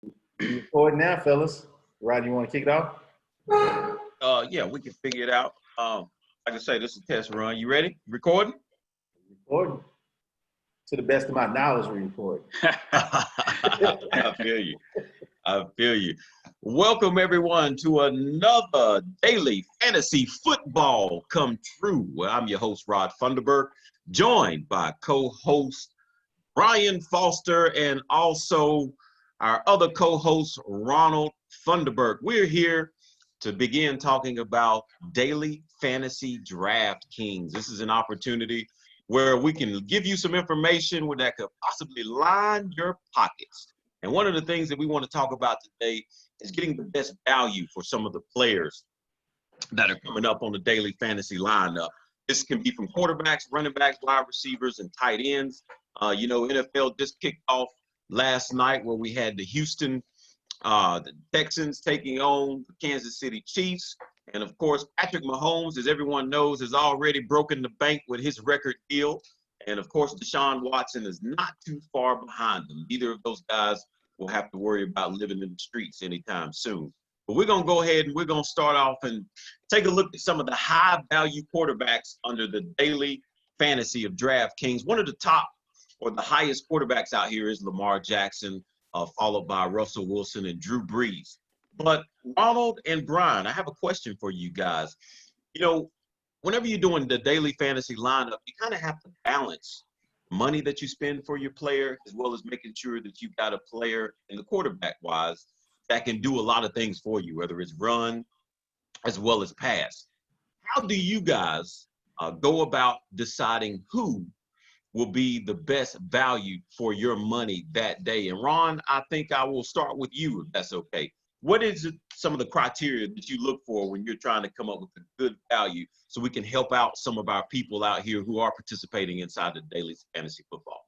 We recording now, fellas. Rod, you want to kick it off? Yeah, we can figure it out. Like I say, this is a test run. You ready? Recording? Recording. To the best of my knowledge, we record. I feel you. I feel you. Welcome everyone to another daily fantasy football come true. Well, I'm your host, Rod Funderburk, joined by co-host Brian Foster and also our other co-host, Ronald Funderburk. We're here to begin talking about daily fantasy draft kings. This is an opportunity where we can give you some information that could possibly line your pockets. And one of the things that we want to talk about today is getting the best value for some of the players that are coming up on the daily fantasy lineup. This can be from quarterbacks, running backs, wide receivers, and tight ends. NFL just kicked off last night where we had the Texans taking on the Kansas City Chiefs. And of course, Patrick Mahomes, as everyone knows, has already broken the bank with his record deal. And of course, Deshaun Watson is not too far behind them. Neither of those guys will have to worry about living in the streets anytime soon. But we're going to go ahead and we're going to start off and take a look at some of the high value quarterbacks under the daily fantasy of DraftKings. One of the top or the highest quarterbacks out here is Lamar Jackson, followed by Russell Wilson and Drew Brees. But Ronald and Brian, I have a question for you guys. You know, whenever you're doing the daily fantasy lineup, you kind of have to balance money that you spend for your player as well as making sure that you've got a player in the quarterback wise that can do a lot of things for you, whether it's run as well as pass. How do you guys go about deciding who will be the best value for your money that day? And Ron, I think I will start with you, if that's okay. What is some of the criteria that you look for when you're trying to come up with a good value so we can help out some of our people out here who are participating inside the daily fantasy football?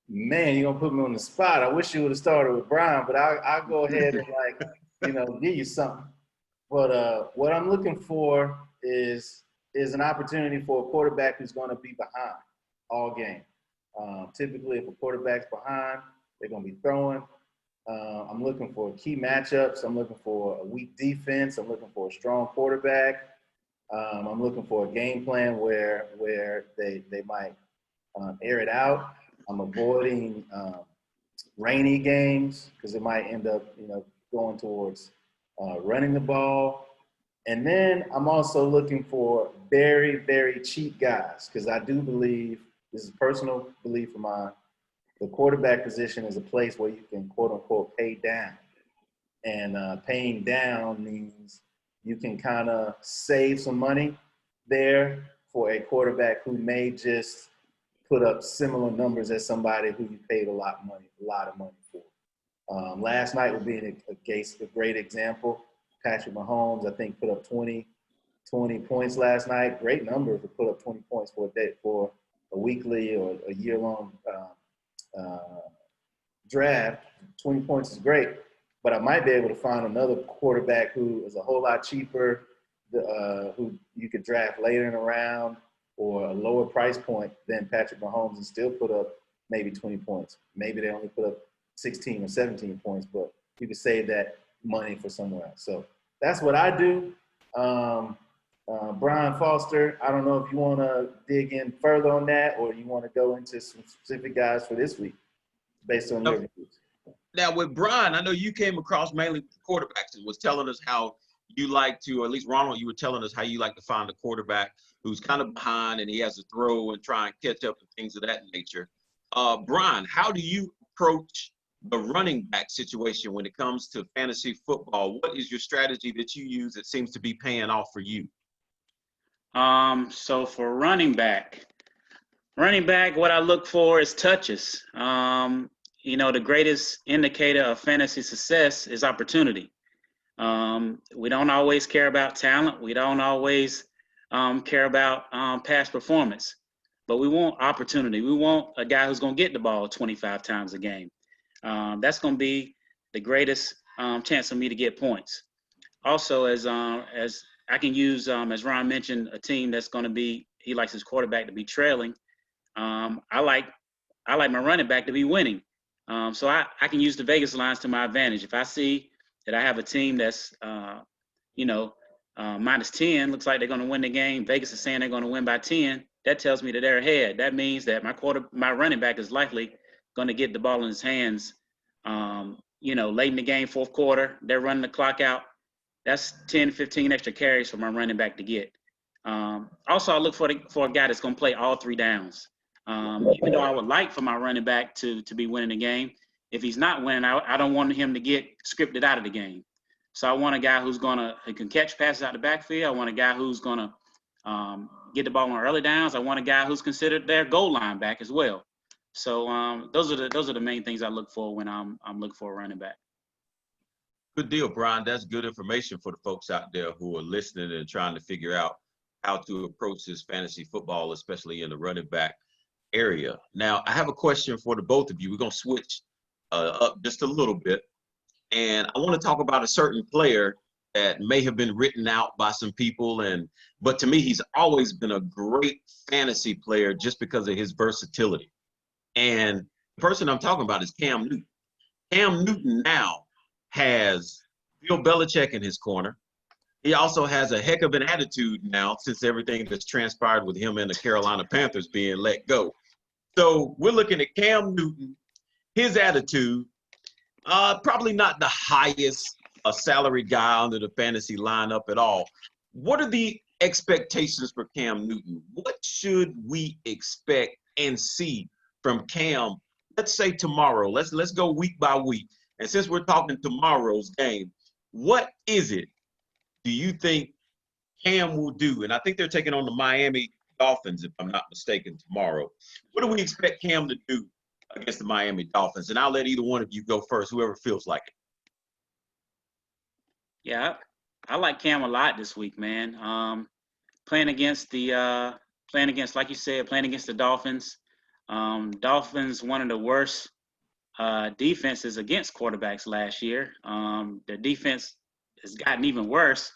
Man, you're going to put me on the spot. I wish you would have started with Brian, but I'll go ahead and, give you something. But what I'm looking for is an opportunity for a quarterback who's going to be behind all game. Typically, if a quarterback's behind, they're going to be throwing. I'm looking for key matchups. I'm looking for a weak defense. I'm looking for a strong quarterback. I'm looking for a game plan where they might air it out. I'm avoiding rainy games because it might end up, going towards running the ball. And then I'm also looking for very, very cheap guys because I do believe, this is a personal belief of mine, the quarterback position is a place where you can, quote unquote, pay down. And paying down means you can kind of save some money there for a quarterback who may just put up similar numbers as somebody who you paid a lot of money for. Last night would be a great example. Patrick Mahomes, I think, put up 20 points last night. Great number to put up 20 points for a weekly or a year-long draft. 20 points is great, but I might be able to find another quarterback who is a whole lot cheaper, who you could draft later in the round or a lower price point than Patrick Mahomes and still put up maybe 20 points. Maybe they only put up 16 or 17 points, but you could save that money for somewhere else. So that's what I do. Brian Foster, I don't know if you want to dig in further on that or you want to go into some specific guys for this week based on your reviews. Now, with Brian, I know you came across mainly quarterbacks and was telling us how you like to, or at least Ronald, you were telling us how you like to find a quarterback who's kind of behind and he has to throw and try and catch up and things of that nature. Brian, how do you approach the running back situation when it comes to fantasy football? What is your strategy that you use that seems to be paying off for you? So for running back, what I look for is touches. The greatest indicator of fantasy success is opportunity. We don't always care about talent. We don't always care about past performance, but we want opportunity. We want a guy who's going to get the ball 25 times a game. That's going to be the greatest chance for me to get points. Also, as I can use, as Ron mentioned, a team that's going to be, he likes his quarterback to be trailing. I like my running back to be winning. So I can use the Vegas lines to my advantage. If I see that I have a team that's, minus 10, looks like they're going to win the game. Vegas is saying they're going to win by 10. That tells me that they're ahead. That means that my running back is likely going to get the ball in his hands, late in the game, fourth quarter. They're running the clock out. That's 10, 15 extra carries for my running back to get. Also, I look for a guy that's going to play all 3 downs. Even though I would like for my running back to be winning the game, if he's not winning, I don't want him to get scripted out of the game. So I want a guy who can catch passes out the backfield. I want a guy who's going to get the ball on early downs. I want a guy who's considered their goal line back as well. So those are the main things I look for when I'm looking for a running back. Good deal, Brian. That's good information for the folks out there who are listening and trying to figure out how to approach this fantasy football, especially in the running back area. Now, I have a question for the both of you. We're going to switch up just a little bit. And I want to talk about a certain player that may have been written out by some people, but to me, he's always been a great fantasy player just because of his versatility. And the person I'm talking about is Cam Newton. Cam Newton now has Bill Belichick in his corner. He also has a heck of an attitude now since everything that's transpired with him and the Carolina Panthers being let go. So we're looking at Cam Newton, his attitude, probably not the highest salaried guy under the fantasy lineup at all. What are the expectations for Cam Newton? What should we expect and see from Cam? Let's say tomorrow. Let's go week by week. And since we're talking tomorrow's game, what is it do you think Cam will do? And I think they're taking on the Miami Dolphins, if I'm not mistaken, tomorrow. What do we expect Cam to do against the Miami Dolphins? And I'll let either one of you go first, whoever feels like it. Yeah, I like Cam a lot this week, man. Playing against, like you said, playing against the Dolphins. Dolphins, one of the worst defenses against quarterbacks last year. Their defense has gotten even worse.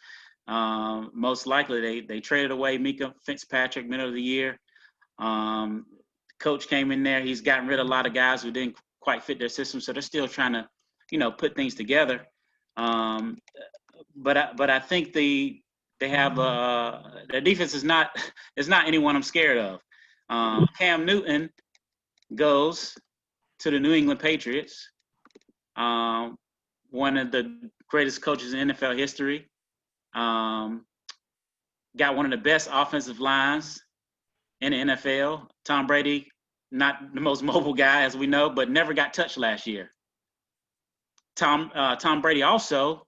Most likely, they traded away Mika Fitzpatrick middle of the year. Coach came in there. He's gotten rid of a lot of guys who didn't quite fit their system, so they're still trying to, put things together. But I think they have their defense is not anyone I'm scared of. Cam Newton goes to the New England Patriots, one of the greatest coaches in NFL history. Got one of the best offensive lines in the NFL. Tom Brady, not the most mobile guy, as we know, but never got touched last year. Tom Brady also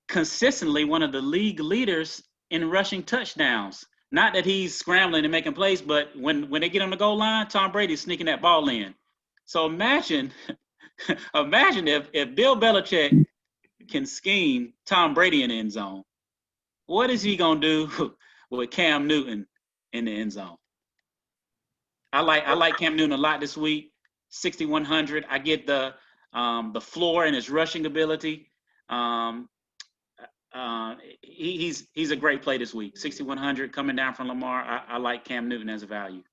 consistently one of the league leaders in rushing touchdowns. Not that he's scrambling and making plays, but when they get on the goal line, Tom Brady's sneaking that ball in. So imagine if Bill Belichick can scheme Tom Brady in the end zone. What is he gonna do with Cam Newton in the end zone? I like Cam Newton a lot this week. 6,100. I get the floor and his rushing ability. He's a great play this week. 6,100 coming down from Lamar. I like Cam Newton as a value.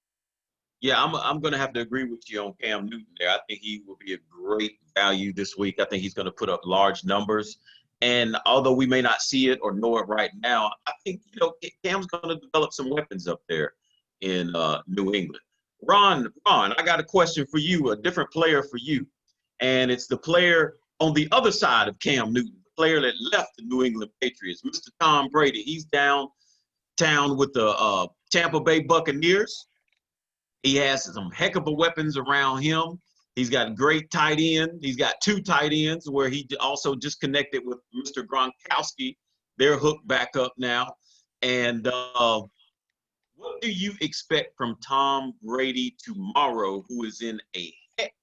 Yeah, I'm going to have to agree with you on Cam Newton there. I think he will be a great value this week. I think he's going to put up large numbers. And although we may not see it or know it right now, I think, Cam's going to develop some weapons up there in New England. Ron, I got a question for you, a different player for you. And it's the player on the other side of Cam Newton, the player that left the New England Patriots, Mr. Tom Brady. He's downtown with the Tampa Bay Buccaneers. He has some heck of a weapons around him. He's got a great tight end. He's got 2 tight ends where he also just connected with Mr. Gronkowski. They're hooked back up now. And what do you expect from Tom Brady tomorrow, who is in a heck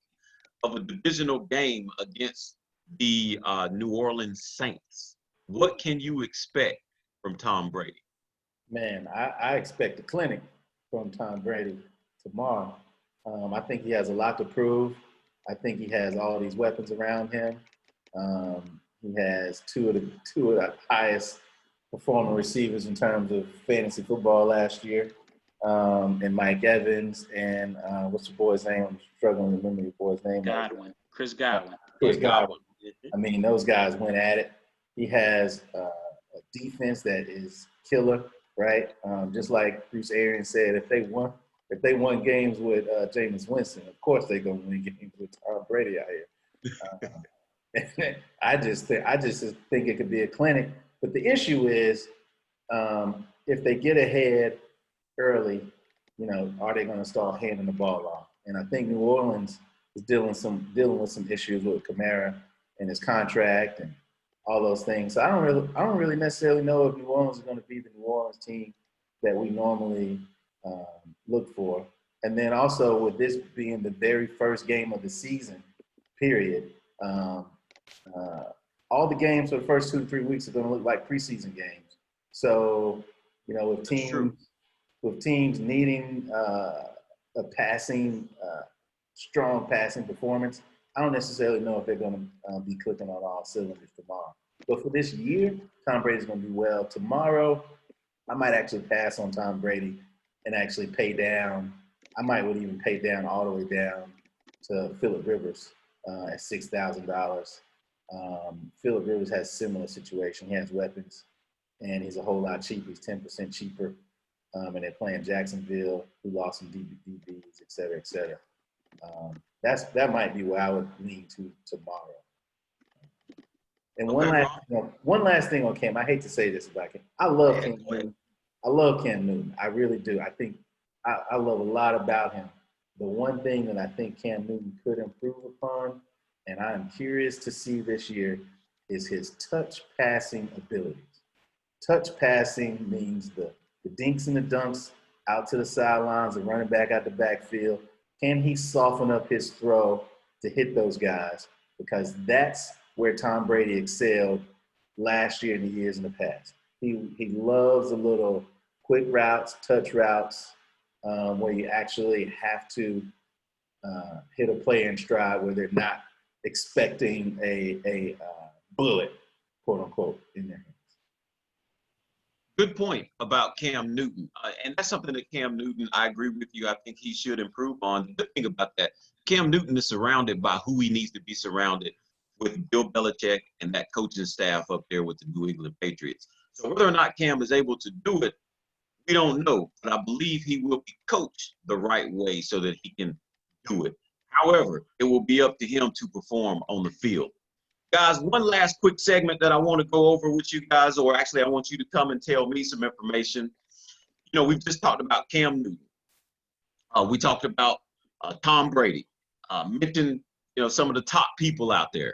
of a divisional game against the New Orleans Saints? What can you expect from Tom Brady? Man, I expect a clinic from Tom Brady tomorrow. I think he has a lot to prove. I think he has all these weapons around him. He has two of the highest performing receivers in terms of fantasy football last year. and Mike Evans, and what's the boy's name? I'm struggling to remember the boy's name. Chris Godwin. Chris Godwin. I mean, those guys went at it. He has a defense that is killer, right? Just like Bruce Arians said, if they won games with Jameis Winston, of course they're gonna win games with Tom Brady out here. I just think it could be a clinic. But the issue is, if they get ahead early, are they going to start handing the ball off? And I think New Orleans is dealing with some issues with Kamara and his contract and all those things. So I don't really necessarily know if New Orleans is going to be the New Orleans team that we normally look for. And then also with this being the very first game of the season, period, all the games for the first 2 to 3 weeks are going to look like preseason games. So, with teams needing a strong passing performance, I don't necessarily know if they're going to be clicking on all cylinders tomorrow. But for this year, Tom Brady's going to do well. Tomorrow, I might actually pass on Tom Brady and actually pay down. I might would even pay down all the way down to Phillip Rivers at $6,000. Phillip Rivers has a similar situation. He has weapons, and he's a whole lot cheaper. He's 10% cheaper. And they're playing Jacksonville, who lost some DBs, et cetera, et cetera. That might be where I would lean to tomorrow. And one last thing on Cam. I hate to say this about Cam. I love Cam Newton. I love Cam Newton. I really do. I think I love a lot about him. The one thing that I think Cam Newton could improve upon, and I am curious to see this year, is his touch passing abilities. Touch passing means the dinks and the dunks out to the sidelines and running back out the backfield. Can he soften up his throw to hit those guys? Because that's where Tom Brady excelled last year and the years in the past. He loves the little quick routes, touch routes, where you actually have to hit a player in stride where they're not expecting a bullet, quote unquote, in their hands. Good point about Cam Newton. And that's something that Cam Newton, I agree with you, I think he should improve on. The good thing about that, Cam Newton is surrounded by who he needs to be surrounded with, Bill Belichick and that coaching staff up there with the New England Patriots. So whether or not Cam is able to do it, we don't know. But I believe he will be coached the right way so that he can do it. However, it will be up to him to perform on the field. Guys, one last quick segment that I want to go over with you guys, or actually I want you to come and tell me some information. We've just talked about Cam Newton. We talked about Tom Brady. Mentioned, some of the top people out there.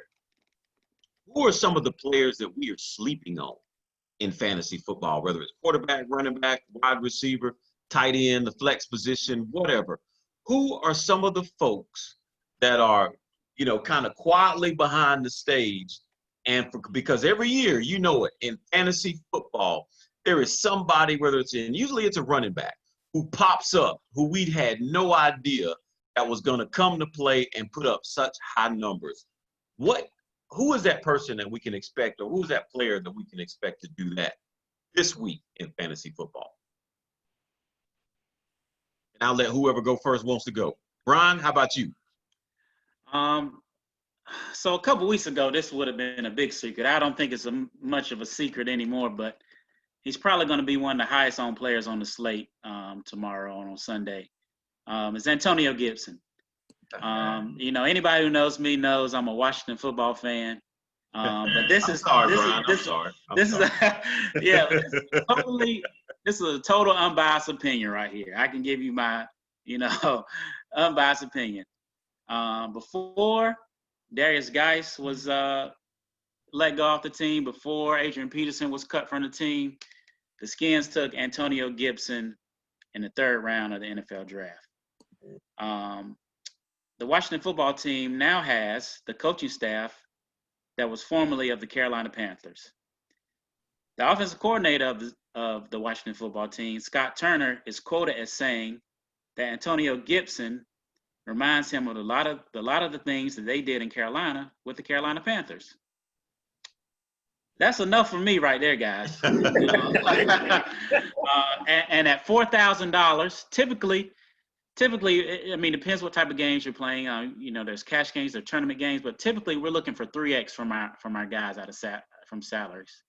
Who are some of the players that we are sleeping on in fantasy football, whether it's quarterback, running back, wide receiver, tight end, the flex position, whatever? Who are some of the folks that are kind of quietly behind the stage? And because every year, in fantasy football, there is somebody, usually it's a running back, who pops up, who we had no idea that was going to come to play and put up such high numbers. Who is that person that we can expect, or who's that player that we can expect to do that this week in fantasy football? And I'll let whoever go first wants to go. Brian, how about you? So a couple weeks ago, this would have been a big secret. I don't think it's much of a secret anymore, but he's probably going to be one of the highest owned players on the slate tomorrow on Sunday. It's Antonio Gibson. Anybody who knows me knows I'm a Washington football fan. But this is a total unbiased opinion right here. I can give you my, unbiased opinion. Before Darius Geis was let go off the team, before Adrian Peterson was cut from the team, the Skins took Antonio Gibson in the 3rd round of the NFL draft. The Washington football team now has the coaching staff that was formerly of the Carolina Panthers. The offensive coordinator of the Washington football team, Scott Turner, is quoted as saying that Antonio Gibson reminds him of a lot of the things that they did in Carolina with the Carolina Panthers. That's enough for me right there, guys. And at $4,000, typically, I mean, depends what type of games you're playing. There's cash games, there's tournament games, but typically we're looking for 3x from our guys from salaries.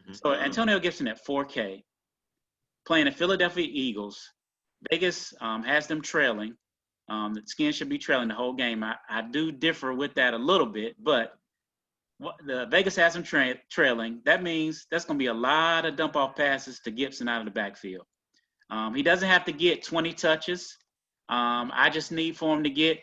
Mhm. So Antonio Gibson at 4K, playing the Philadelphia Eagles. Vegas has them trailing. The Skins should be trailing the whole game. I do differ with that a little bit, but the Vegas has them trailing. That means that's going to be a lot of dump-off passes to Gibson out of the backfield. He doesn't have to get 20 touches. I just need for him to get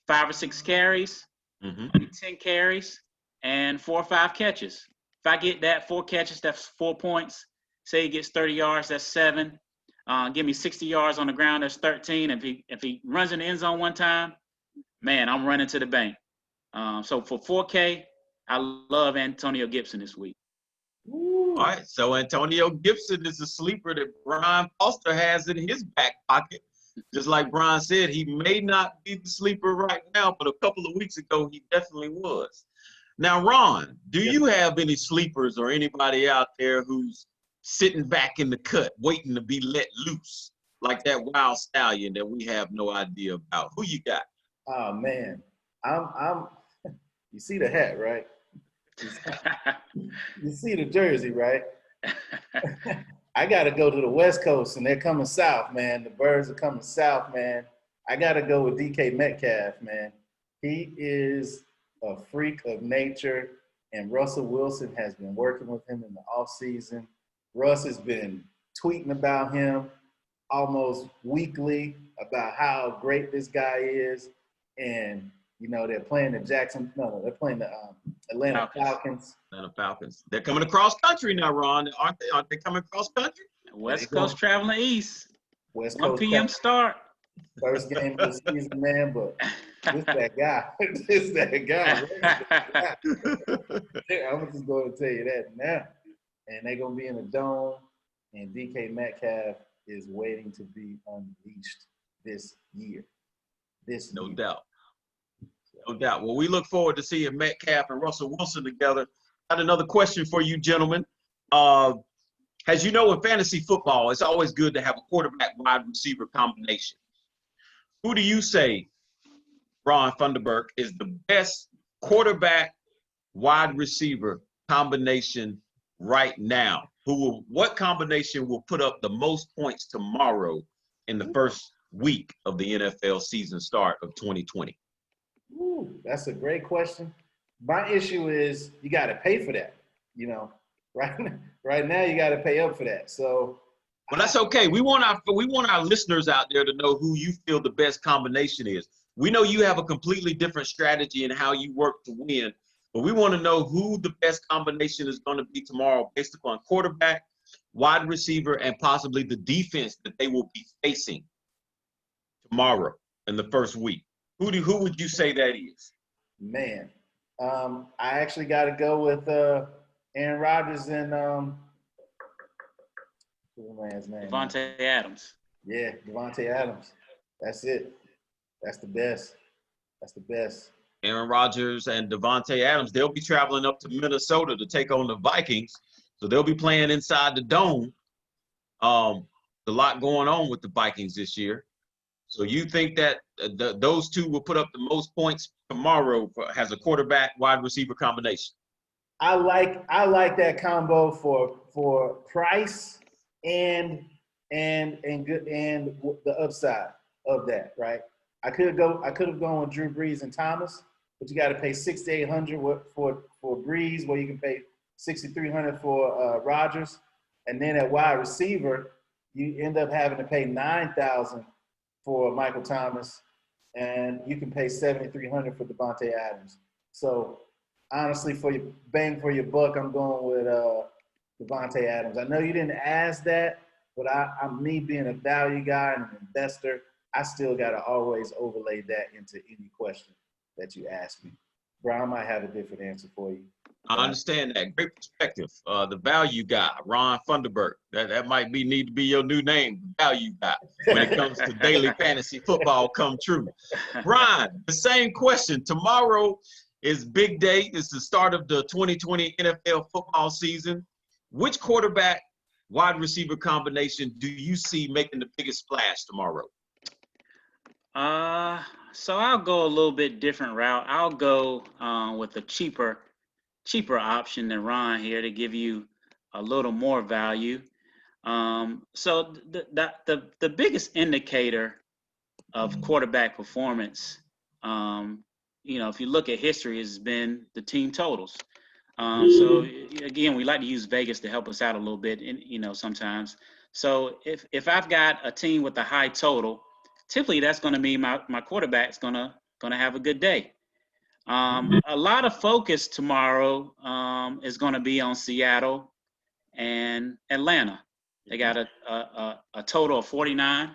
5 or 6 carries, Mhm. maybe 10 carries, and 4 or 5 catches. If I get that 4 catches, that's 4 points. Say he gets 30 yards, that's 7. Give me 60 yards on the ground, that's 13. If he runs in the end zone one time, man, I'm running to the bank. So for 4K, I love Antonio Gibson this week. All right, so Antonio Gibson is a sleeper that Brian Foster has in his back pocket. Just like Brian said, he may not be the sleeper right now, but a couple of weeks ago, he definitely was. Now, Ron, do you have any sleepers or anybody out there who's sitting back in the cut, waiting to be let loose, like that wild stallion that we have no idea about? Who you got? Oh man, I'm. You see the hat, right? You see the jersey, right? I got to go to the West Coast, and they're coming south, man. The Birds are coming south, man. I got to go with DK Metcalf, man. He is a freak of nature, and Russell Wilson has been working with him in the offseason. Russ has been tweeting about him almost weekly about how great this guy is, and they're playing the they're playing the Atlanta Falcons. Atlanta Falcons. They're coming across country now, Ron. Aren't they? Aren't they coming across country? West Coast traveling east. West 1 Coast p.m. start. First game of the season, man, but this that guy. This that guy. I'm just going to tell you that now. And they're going to be in a dome, and DK Metcalf is waiting to be unleashed this year. No doubt. No doubt. Well, we look forward to seeing Metcalf and Russell Wilson together. I got another question for you, gentlemen. As you know, in fantasy football, it's always good to have a quarterback wide receiver combination. Who do you say, Ron Funderburk, is the best quarterback wide receiver combination right now? What combination will put up the most points tomorrow in the first week of the NFL season start of 2020? Ooh, that's a great question. My issue is you got to pay for that. Right now you got to pay up for that. So, well, that's okay. We want our listeners out there to know who you feel the best combination is. We know you have a completely different strategy in how you work to win, but we want to know who the best combination is going to be tomorrow based upon quarterback, wide receiver, and possibly the defense that they will be facing tomorrow in the first week. Who would you say that is? Man, I actually got to go with Aaron Rodgers and what's the man's name? Davante Adams. Yeah, Davante Adams. That's it. That's the best. That's the best. Aaron Rodgers and Davante Adams, they'll be traveling up to Minnesota to take on the Vikings. So they'll be playing inside the dome. A lot going on with the Vikings this year. So you think that those two will put up the most points tomorrow as a quarterback wide receiver combination? I like that combo for price and the upside of that, right? I could have gone with Drew Brees and Thomas, but you got to pay $6,800 for Brees, where you can pay $6,300 for Rodgers, and then at wide receiver you end up having to pay $9,000 for Michael Thomas, and you can pay $7,300 for Davante Adams. So honestly, for your bang for your buck, I'm going with Davante Adams. I know you didn't ask that, but I'm me being a value guy and an investor, I still got to always overlay that into any question that you ask me. Brian might have a different answer for you. I understand that. Great perspective. The value guy, Ron Funderburk. That might need to be your new name, the value guy, when it comes to daily fantasy football come true. Brian, the same question. Tomorrow It's big day. It's the start of the 2020 NFL football season. Which quarterback, wide receiver combination do you see making the biggest splash tomorrow? So I'll go a little bit different route. I'll go with a cheaper option than Ron here to give you a little more value. So the biggest indicator of quarterback performance, if you look at history, has been the team totals. So again, we like to use Vegas to help us out a little bit, sometimes. So if I've got a team with a high total, typically that's going to mean my quarterback's going to have a good day. A lot of focus tomorrow is going to be on Seattle and Atlanta. They got a total of 49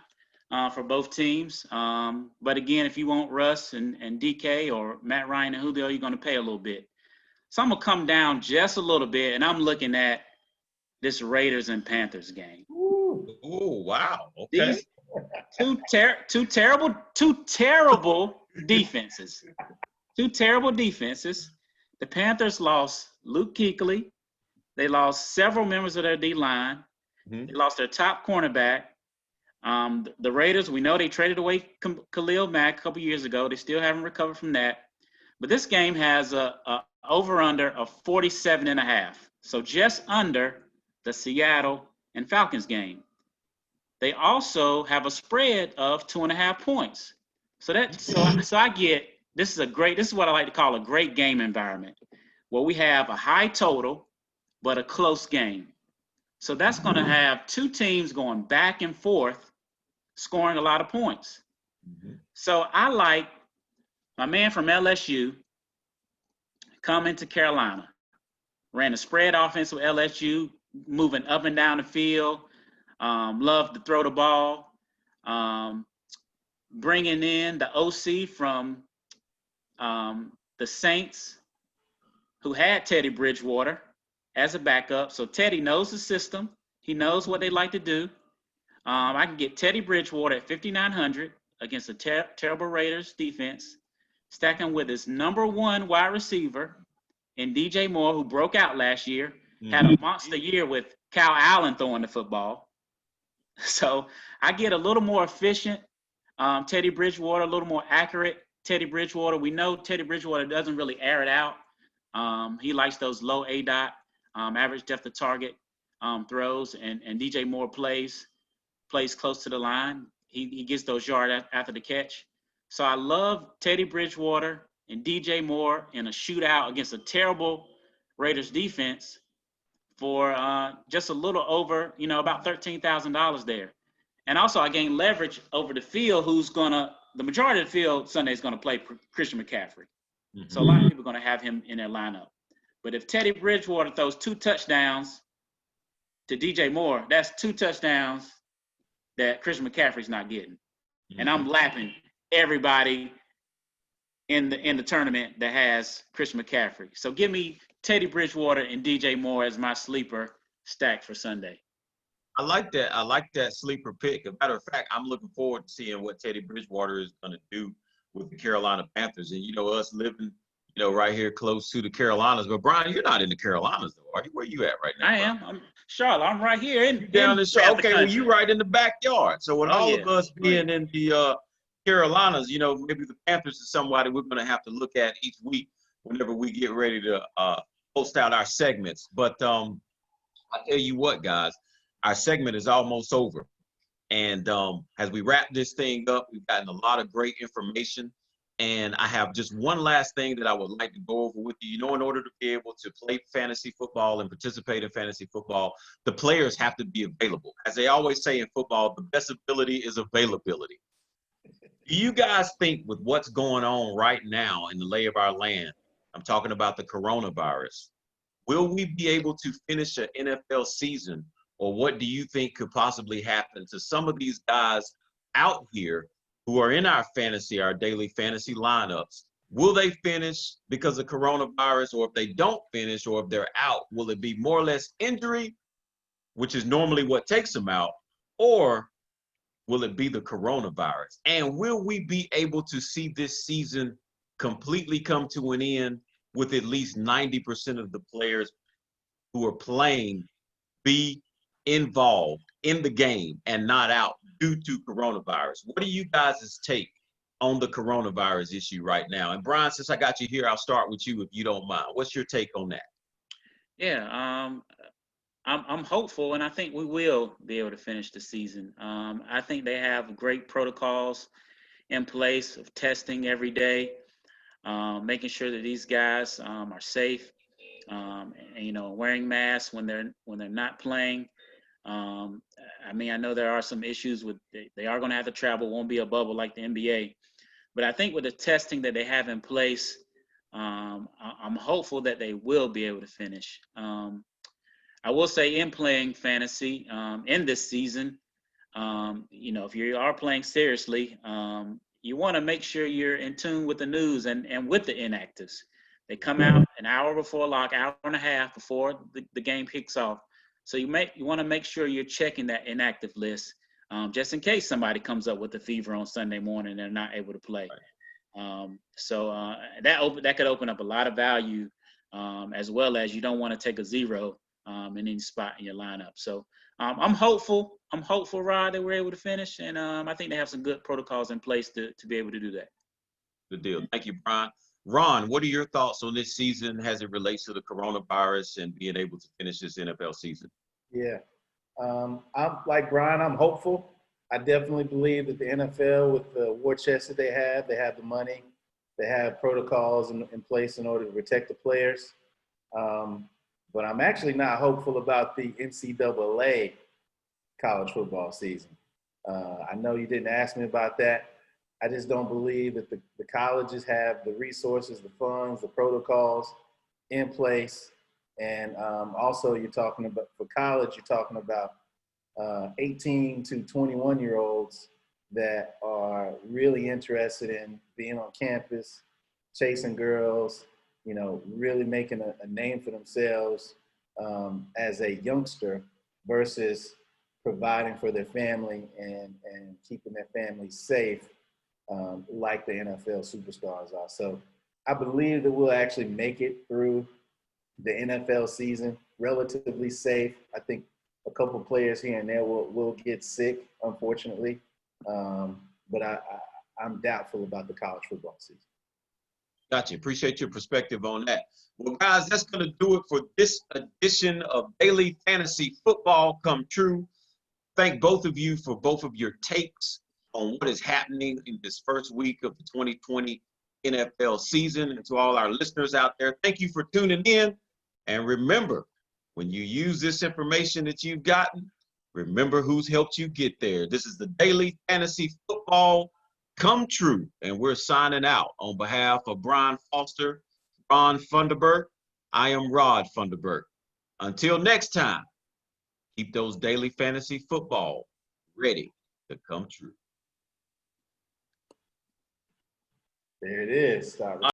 for both teams. But again, if you want Russ and DK or Matt Ryan and Julio, you're going to pay a little bit. So I'm going to come down just a little bit, and I'm looking at this Raiders and Panthers game. Oh, wow. Okay. These two terrible defenses. Two terrible defenses. The Panthers lost Luke Kuechly. They lost several members of their D-line. They lost their top cornerback. The Raiders, we know they traded away Khalil Mack a couple years ago. They still haven't recovered from that. But this game has a over-under of 47.5. So just under the Seattle and Falcons game. They also have a spread of 2.5 points. So I get, this is what I like to call a great game environment, where we have a high total, but a close game. So that's going to have two teams going back and forth, scoring a lot of points. So I like my man from LSU coming to Carolina. Ran a spread offense with LSU, moving up and down the field. Love to throw the ball. Bringing in the OC from the Saints, who had Teddy Bridgewater as a backup. So Teddy knows the system. He knows what they like to do. I can get Teddy Bridgewater at 5,900 against a terrible Raiders defense, stacking with his number one wide receiver in DJ Moore, who broke out last year, had a monster year with Kyle Allen throwing the football. So I get a little more efficient Teddy Bridgewater, a little more accurate Teddy Bridgewater. We know Teddy Bridgewater doesn't really air it out. He likes those low ADOT, average depth of target throws, and DJ Moore plays close to the line. He gets those yards after the catch. So I love Teddy Bridgewater and DJ Moore in a shootout against a terrible Raiders defense for just a little over, about $13,000 there. And also I gain leverage over the field, the majority of the field Sunday is going to play Christian McCaffrey. So a lot of people are going to have him in their lineup. But if Teddy Bridgewater throws 2 touchdowns to DJ Moore, that's 2 touchdowns that Christian McCaffrey's not getting. And I'm lapping everybody in the tournament that has Christian McCaffrey. So give me Teddy Bridgewater and DJ Moore as my sleeper stack for Sunday. I like that. I like that sleeper pick. As a matter of fact, I'm looking forward to seeing what Teddy Bridgewater is going to do with the Carolina Panthers. And, us living, right here close to the Carolinas. But, Brian, you're not in the Carolinas, though, are you? Where you at right now? I am. I'm Charlotte. I'm right here. Down in Charlotte. Okay, well, you're right in the backyard. So with all of us being in the Carolinas, maybe the Panthers is somebody we're going to have to look at each week whenever we get ready to post out our segments. But I tell you what, guys, our segment is almost over. And as we wrap this thing up, we've gotten a lot of great information. And I have just one last thing that I would like to go over with you. In order to be able to play fantasy football and participate in fantasy football, the players have to be available. As they always say in football, the best ability is availability. Do you guys think with what's going on right now in the lay of our land, I'm talking about the coronavirus, will we be able to finish an NFL season? Or what do you think could possibly happen to some of these guys out here who are in our daily fantasy lineups? Will they finish because of coronavirus? Or if they don't finish, or if they're out, will it be more or less injury, which is normally what takes them out? Or will it be the coronavirus? And will we be able to see this season completely come to an end with at least 90% of the players who are playing be involved in the game and not out due to coronavirus. What are you guys' take on the coronavirus issue right now? And Brian, since I got you here, I'll start with you if you don't mind. What's your take on that? Yeah, I'm hopeful, and I think we will be able to finish the season. I think they have great protocols in place of testing every day, making sure that these guys are safe, and, wearing masks when they're not playing. I mean, I know there are some issues with they are going to have to travel. Won't be a bubble like the NBA, but I think with the testing that they have in place, I'm hopeful that they will be able to finish. I will say in playing fantasy in this season, if you are playing seriously, you want to make sure you're in tune with the news and with the inactives. They come out an hour before lock, hour and a half before the game kicks off. So you want to make sure you're checking that inactive list just in case somebody comes up with a fever on Sunday morning and they're not able to play. So that could open up a lot of value, as well as you don't want to take a zero in any spot in your lineup. So I'm hopeful. Rod, that we're able to finish, and I think they have some good protocols in place to be able to do that. Good deal. Thank you, Brian. Ron, what are your thoughts on this season as it relates to the coronavirus and being able to finish this NFL season? Yeah, I'm like Brian. I'm hopeful. I definitely believe that the NFL, with the war chest that they have the money, they have protocols in place in order to protect the players. But I'm actually not hopeful about the NCAA college football season. I know you didn't ask me about that. I just don't believe that the colleges have the resources, the funds, the protocols in place. And also you're talking about, for college, you're talking about 18 to 21-year-olds that are really interested in being on campus, chasing girls, really making a name for themselves as a youngster versus providing for their family and keeping their family safe like the NFL superstars are. So I believe that we'll actually make it through the NFL season relatively safe. I think a couple players here and there will get sick, unfortunately. But I'm doubtful about the college football season. Gotcha. Appreciate your perspective on that. Well, guys, that's going to do it for this edition of Daily Fantasy Football Come True. Thank both of you for both of your takes on what is happening in this first week of the 2020 NFL season. And to all our listeners out there, thank you for tuning in. And remember, when you use this information that you've gotten, remember who's helped you get there. This is the Daily Fantasy Football Come True. And we're signing out on behalf of Brian Foster, Ron Funderburk. I am Rod Funderburk. Until next time, keep those daily fantasy football ready to come true. There it is. Start